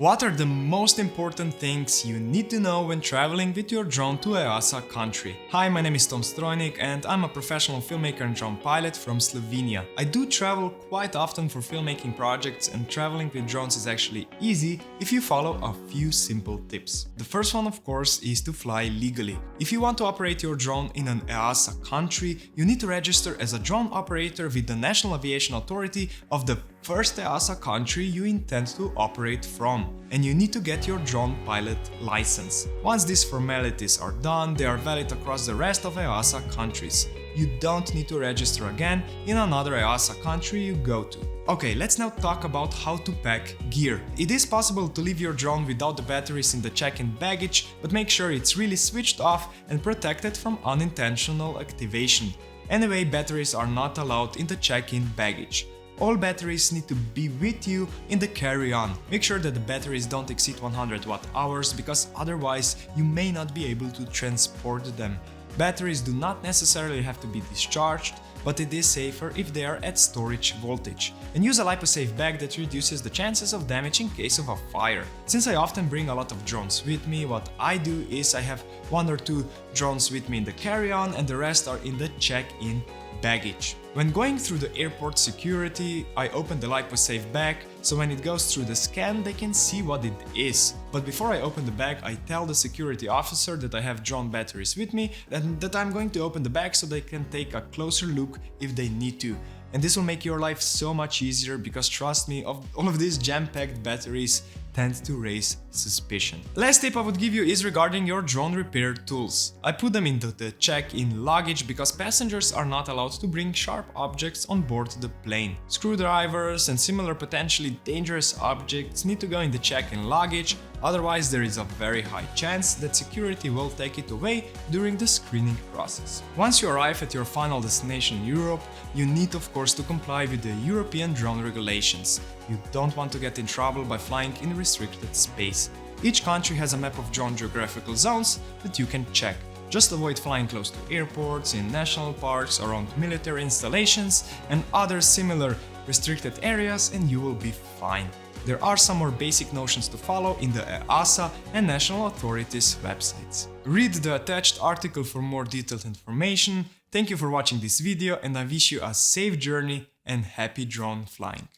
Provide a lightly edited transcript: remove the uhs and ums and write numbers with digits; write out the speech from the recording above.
What are the most important things you need to know when traveling with your drone to EASA country? Hi, my name is Strojnik and I'm a professional filmmaker and drone pilot from Slovenia. I do travel quite often for filmmaking projects, and traveling with drones is actually easy if you follow a few simple tips. The first one, of course, is to fly legally. If you want to operate your drone in an EASA country, you need to register as a drone operator with the National Aviation Authority of the first EASA country you intend to operate from, and you need to get your drone pilot license. Once these formalities are done, they are valid across the rest of EASA countries. You don't need to register again in another EASA country you go to. Okay, let's now talk about how to pack gear. It is possible to leave your drone without the batteries in the check-in baggage, but make sure it's really switched off and protected from unintentional activation. Anyway, batteries are not allowed in the check-in baggage. All batteries need to be with you in the carry-on. Make sure that the batteries don't exceed 100 watt-hours, because otherwise you may not be able to transport them. Batteries do not necessarily have to be discharged, but it is safer if they are at storage voltage. And use a LipoSafe bag that reduces the chances of damage in case of a fire. Since I often bring a lot of drones with me, what I do is I have 1 or 2 drones with me in the carry-on and the rest are in the check-in baggage. When going through the airport security, I open the LipoSafe bag, so when it goes through the scan, they can see what it is. But before I open the bag, I tell the security officer that I have drone batteries with me and that I'm going to open the bag so they can take a closer look if they need to. And this will make your life so much easier, because trust me, all of these jam-packed batteries tend to raise suspicion. Last tip I would give you is regarding your drone repair tools. I put them into the check-in luggage because passengers are not allowed to bring sharp objects on board the plane. Screwdrivers and similar potentially dangerous objects need to go in the check-in luggage, otherwise there is a very high chance that security will take it away during the screening process. Once you arrive at your final destination in Europe, you need of course to comply with the European drone regulations. You don't want to get in trouble by flying in restricted space. Each country has a map of drone geographical zones that you can check. Just avoid flying close to airports, in national parks, around military installations and other similar restricted areas, and you will be fine. There are some more basic notions to follow in the EASA and national authorities' websites. Read the attached article for more detailed information. Thank you for watching this video, and I wish you a safe journey and happy drone flying.